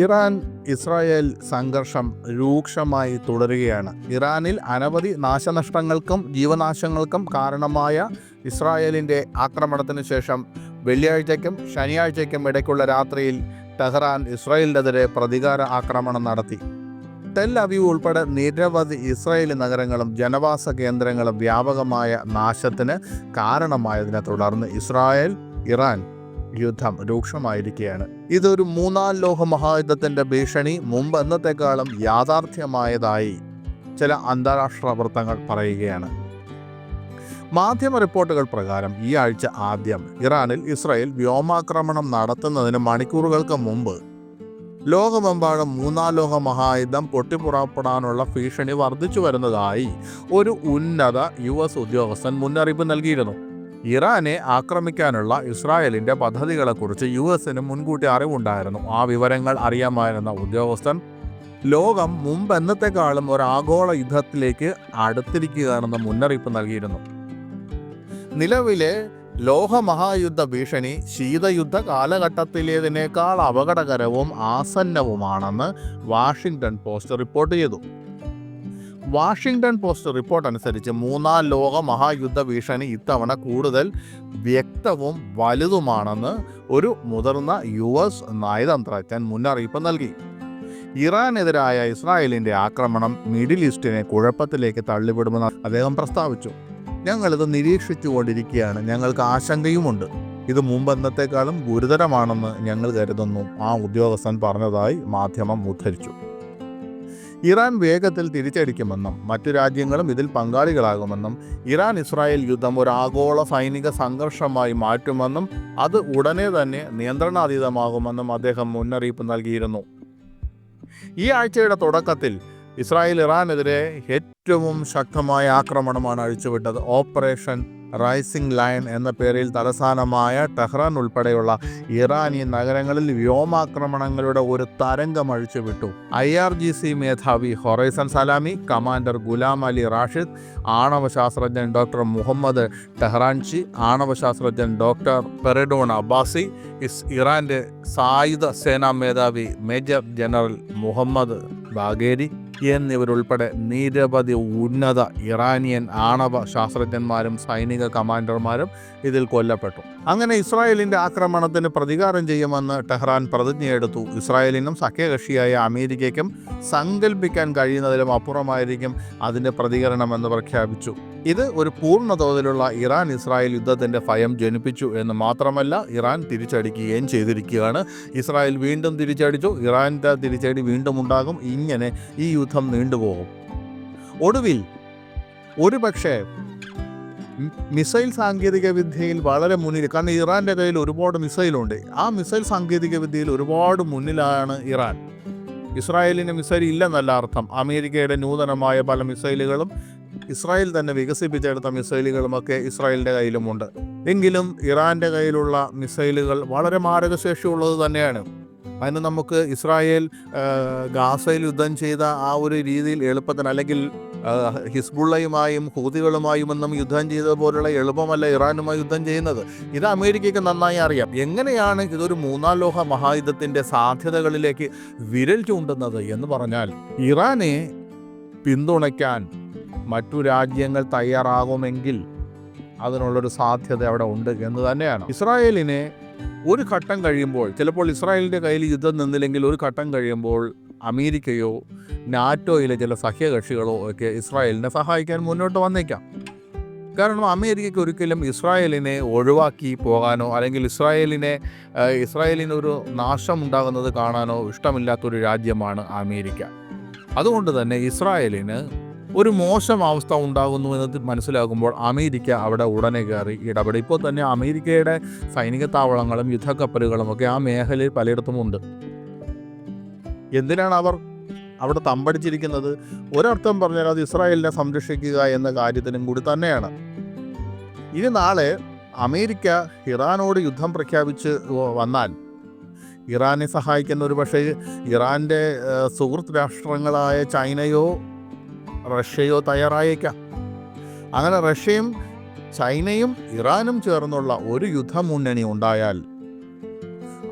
Iran Israel സംഘർഷം രൂക്ഷമായി തുടരുകയാണ്. ഇറാനിൽ അനവധി നാശനഷ്ടങ്ങൾക്കും ജീവനാശങ്ങൾക്കും കാരണമായ ഇസ്രായേലിൻ്റെ ആക്രമണത്തിന് ശേഷം വെള്ളിയാഴ്ചയ്ക്കും ശനിയാഴ്ചയ്ക്കും ഇടയ്ക്കുള്ള രാത്രിയിൽ ടെഹ്റാൻ ഇസ്രായേലിനെതിരെ പ്രതികാര ആക്രമണം നടത്തി. ടെൽ അവീവ് ഉൾപ്പെടെ നിരവധി ഇസ്രായേലി നഗരങ്ങളും ജനവാസ കേന്ദ്രങ്ങളും വ്യാപകമായ നാശത്തിന് കാരണമായതിനെ തുടർന്ന് ഇറാൻ യുദ്ധം രൂക്ഷമായിരിക്കുകയാണ്. ഇതൊരു മൂന്നാം ലോക മഹായുദ്ധത്തിൻ്റെ ഭീഷണി മുമ്പ് എന്നത്തെക്കാളും യാഥാർത്ഥ്യമായതായി ചില അന്താരാഷ്ട്ര വൃത്തങ്ങൾ പറയുകയാണ്. മാധ്യമ റിപ്പോർട്ടുകൾ പ്രകാരം ഈ ആഴ്ച ആദ്യം ഇറാനിൽ ഇസ്രായേൽ വ്യോമാക്രമണം നടത്തുന്നതിന് മണിക്കൂറുകൾക്ക് മുമ്പ് ലോകമെമ്പാടും മൂന്നാം ലോക മഹായുദ്ധം പൊട്ടിപ്പുറപ്പെടാനുള്ള ഭീഷണി വർദ്ധിച്ചു വരുന്നതായി ഒരു ഉന്നത US ഉദ്യോഗസ്ഥൻ മുന്നറിയിപ്പ് നൽകിയിരുന്നു. ഇറാനെ ആക്രമിക്കാനുള്ള ഇസ്രായേലിൻ്റെ പദ്ധതികളെക്കുറിച്ച് US-ന് മുൻകൂട്ടി അറിവുണ്ടായിരുന്നു. ആ വിവരങ്ങൾ അറിയാമായിരുന്ന ഉദ്യോഗസ്ഥൻ ലോകം മുമ്പ് എന്നത്തെക്കാളും ഒരു ആഗോള യുദ്ധത്തിലേക്ക് അടുത്തിരിക്കുകയാണെന്ന് മുന്നറിയിപ്പ് നൽകിയിരുന്നു. നിലവിലെ ലോകമഹായുദ്ധ ഭീഷണി ശീതയുദ്ധ കാലഘട്ടത്തിലേതിനേക്കാൾ അപകടകരവും ആസന്നവുമാണെന്ന് വാഷിംഗ്ടൺ പോസ്റ്റ് റിപ്പോർട്ട് ചെയ്തു. വാഷിംഗ്ടൺ പോസ്റ്റ് റിപ്പോർട്ട് അനുസരിച്ച് മൂന്നാം ലോക മഹായുദ്ധ ഭീഷണി ഇത്തവണ കൂടുതൽ വ്യക്തവും വലുതുമാണെന്ന് ഒരു മുതിർന്ന US നയതന്ത്രജ്ഞൻ മുന്നറിയിപ്പ് നൽകി. ഇറാനെതിരായ ഇസ്രായേലിൻ്റെ ആക്രമണം മിഡിൽ ഈസ്റ്റിനെ കുഴപ്പത്തിലേക്ക് തള്ളിവിടുമെന്ന് അദ്ദേഹം പ്രസ്താവിച്ചു. ഞങ്ങളിത് നിരീക്ഷിച്ചുകൊണ്ടിരിക്കുകയാണ്, ഞങ്ങൾക്ക് ആശങ്കയുമുണ്ട്, ഇത് മുമ്പെന്നത്തെക്കാളും ഗുരുതരമാണെന്ന് ഞങ്ങൾ കരുതുന്നു, ആ ഉദ്യോഗസ്ഥൻ പറഞ്ഞതായി മാധ്യമം ഉദ്ധരിച്ചു. ഇറാൻ വേഗത്തിൽ തിരിച്ചടിക്കുമെന്നും മറ്റു രാജ്യങ്ങളും ഇതിൽ പങ്കാളികളാകുമെന്നും ഇറാൻ ഇസ്രായേൽ യുദ്ധം ഒരു ആഗോള സൈനിക സംഘർഷമായി മാറ്റുമെന്നും അത് ഉടനെ തന്നെ നിയന്ത്രണാതീതമാകുമെന്നും അദ്ദേഹം മുന്നറിയിപ്പ് നൽകിയിരുന്നു. ഈ ആഴ്ചയുടെ തുടക്കത്തിൽ ഇസ്രായേൽ ഇറാനെതിരെ ഏറ്റവും ശക്തമായ ആക്രമണമാണ് അഴിച്ചുവിട്ടത്. ഓപ്പറേഷൻ റൈസിംഗ് ലയൺ എന്ന പേരിൽ തലസ്ഥാനമായ ടെഹ്റാൻ ഉൾപ്പെടെയുള്ള ഇറാനിയൻ നഗരങ്ങളിൽ വ്യോമാക്രമണങ്ങളുടെ ഒരു തരംഗം അഴിച്ചുവിട്ടു. IRGC മേധാവി ഹൊറൈസൺ Salami, commander Gholam Ali Rashid, ആണവശാസ്ത്രജ്ഞൻ ഡോക്ടർ മുഹമ്മദ് ടെഹ്റാൻചി, ആണവശാസ്ത്രജ്ഞൻ ഡോക്ടർ ഫെറഡോൺ അബ്ബാസി, ഇറാന്റെ സായുധ സേനാ മേധാവി മേജർ ജനറൽ മുഹമ്മദ് ബാഗേരി എന്നിവരുൾപ്പെടെ നിരവധി ഉന്നത ഇറാനിയൻ ആണവ ശാസ്ത്രജ്ഞന്മാരും സൈനിക കമാൻഡർമാരും ഇതിൽ കൊല്ലപ്പെട്ടു. അങ്ങനെ ഇസ്രായേലിൻ്റെ ആക്രമണത്തിന് പ്രതികാരം ചെയ്യുമെന്ന് ടെഹ്റാൻ പ്രതിജ്ഞയെടുത്തു. ഇസ്രായേലിനും സഖ്യകക്ഷിയായ അമേരിക്കയ്ക്കും സങ്കല്പിക്കാൻ കഴിയുന്നതിലും അപ്പുറമായിരിക്കും അതിൻ്റെ പ്രതികരണമെന്ന് പ്രഖ്യാപിച്ചു. ഇത് ഒരു പൂർണ്ണ തോതിലുള്ള ഇറാൻ ഇസ്രായേൽ യുദ്ധത്തിൻ്റെ ഭയം ജനിപ്പിച്ചു എന്ന് മാത്രമല്ല, ഇറാൻ തിരിച്ചടിക്കുകയും ചെയ്തിരിക്കുകയാണ്. ഇസ്രായേൽ വീണ്ടും തിരിച്ചടിച്ചു, ഇറാൻ്റെ തിരിച്ചടി വീണ്ടും ഉണ്ടാകും. ഇങ്ങനെ ഈ യുദ്ധം നീണ്ടുപോകും. ഒടുവിൽ ഒരുപക്ഷെ മിസൈൽ സാങ്കേതിക വിദ്യയിൽ വളരെ മുന്നിൽ, കാരണം ഇറാൻ്റെ കയ്യിൽ ഒരുപാട് മിസൈലുണ്ട്, ആ മിസൈൽ സാങ്കേതിക വിദ്യയിൽ ഒരുപാട് മുന്നിലാണ് ഇറാൻ. ഇസ്രായേലിന് മിസൈൽ ഇല്ലെന്നല്ല അർത്ഥം. അമേരിക്കയുടെ നൂതനമായ പല മിസൈലുകളും ഇസ്രായേൽ തന്നെ വികസിപ്പിച്ചെടുത്ത മിസൈലുകളുമൊക്കെ ഇസ്രായേലിൻ്റെ കയ്യിലുമുണ്ട്. എങ്കിലും ഇറാൻ്റെ കയ്യിലുള്ള മിസൈലുകൾ വളരെ മാരകശേഷിയുള്ളത് തന്നെയാണ്. അതിന് നമുക്ക് ഇസ്രായേൽ ഗാസയിൽ യുദ്ധം ചെയ്ത ആ ഒരു രീതിയിൽ എളുപ്പത്തിന്, അല്ലെങ്കിൽ ഹിസ്ബുള്ളയുമായും ഹൂതികളുമായുമൊന്നും യുദ്ധം ചെയ്തതുപോലുള്ള എളുപ്പമല്ല ഇറാനുമായി യുദ്ധം ചെയ്യുന്നത്. ഇത് അമേരിക്കയ്ക്ക് നന്നായി അറിയാം. എങ്ങനെയാണ് ഇതൊരു മൂന്നാം ലോക മഹായുദ്ധത്തിൻ്റെ സാധ്യതകളിലേക്ക് വിരൽ ചൂണ്ടുന്നത് എന്ന് പറഞ്ഞാൽ, ഇറാനെ പിന്തുണയ്ക്കാൻ മറ്റു രാജ്യങ്ങൾ തയ്യാറാകുമെങ്കിൽ അതിനുള്ളൊരു സാധ്യത അവിടെ ഉണ്ട് എന്ന് തന്നെയാണ്. ഇസ്രായേലിനെ ഒരു ഘട്ടം കഴിയുമ്പോൾ, ചിലപ്പോൾ ഇസ്രായേലിൻ്റെ കയ്യിൽ യുദ്ധം നിന്നില്ലെങ്കിൽ ഒരു ഘട്ടം കഴിയുമ്പോൾ അമേരിക്കയോ നാറ്റോയിലെ ചില സഖ്യകക്ഷികളോ ഒക്കെ ഇസ്രായേലിനെ സഹായിക്കാൻ മുന്നോട്ട് വന്നേക്കാം. കാരണം അമേരിക്കയ്ക്ക് ഒരിക്കലും ഇസ്രായേലിനെ ഒഴിവാക്കി പോകാനോ അല്ലെങ്കിൽ ഇസ്രായേലിനൊരു നാശം ഉണ്ടാകുന്നത് കാണാനോ ഇഷ്ടമില്ലാത്തൊരു രാജ്യമാണ് അമേരിക്ക. അതുകൊണ്ട് തന്നെ ഇസ്രായേലിന് ഒരു മോശം അവസ്ഥ ഉണ്ടാകുന്നു എന്ന് മനസ്സിലാകുമ്പോൾ അമേരിക്ക അവിടെ ഉടനെ കയറി ഇടപെടും. ഇപ്പോൾ തന്നെ അമേരിക്കയുടെ സൈനിക താവളങ്ങളും യുദ്ധക്കപ്പലുകളും ഒക്കെ ആ മേഖലയിൽ പലയിടത്തുമുണ്ട്. എന്തിനാണ് അവർ അവിടെ തമ്പടിച്ചിരിക്കുന്നത്? ഒരർത്ഥം പറഞ്ഞാൽ അത് ഇസ്രായേലിനെ സംരക്ഷിക്കുക എന്ന കാര്യത്തിനും കൂടി തന്നെയാണ്. ഇനി നാളെ അമേരിക്ക ഇറാനോട് യുദ്ധം പ്രഖ്യാപിച്ച് വന്നാൽ ഇറാനെ സഹായിക്കുന്ന ഒരു പക്ഷേ ഇറാൻ്റെ സുഹൃത്ത് രാഷ്ട്രങ്ങളായ ചൈനയോ റഷ്യയോ തയ്യാറായേക്കാം. അങ്ങനെ റഷ്യയും ചൈനയും ഇറാനും ചേർന്നുള്ള ഒരു യുദ്ധമുന്നണി ഉണ്ടായാൽ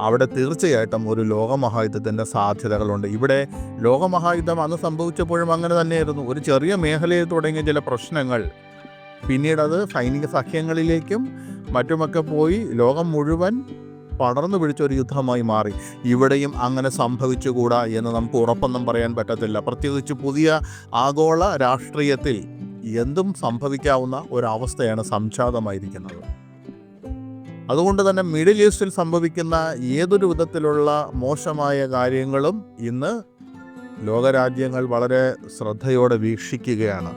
അവിടെ തീർച്ചയായിട്ടും ഒരു ലോകമഹായുദ്ധത്തിൻ്റെ സാധ്യതകളുണ്ട്. ഇവിടെ ലോകമഹായുദ്ധം അന്ന് സംഭവിച്ചപ്പോഴും അങ്ങനെ തന്നെയായിരുന്നു. ഒരു ചെറിയ മേഖലയിൽ തുടങ്ങിയ ചില പ്രശ്നങ്ങൾ പിന്നീടത് സൈനിക സഖ്യങ്ങളിലേക്കും മറ്റുമൊക്കെ പോയി ലോകം മുഴുവൻ പടർന്നു പിടിച്ച ഒരു യുദ്ധമായി മാറി. ഇവിടെയും അങ്ങനെ സംഭവിച്ചുകൂടാ എന്ന് നമുക്ക് ഉറപ്പൊന്നും പറയാൻ പറ്റത്തില്ല. പ്രത്യേകിച്ച് പുതിയ ആഗോള രാഷ്ട്രീയത്തിൽ എന്തും സംഭവിക്കാവുന്ന ഒരവസ്ഥയാണ് സംജാതമായിരിക്കുന്നത്. അതുകൊണ്ട് തന്നെ മിഡിൽ ഈസ്റ്റിൽ സംഭവിക്കുന്ന ഏതൊരു വിധത്തിലുള്ള മോശമായ കാര്യങ്ങളും ഇന്ന് ലോകരാജ്യങ്ങൾ വളരെ ശ്രദ്ധയോടെ വീക്ഷിക്കുകയാണ്.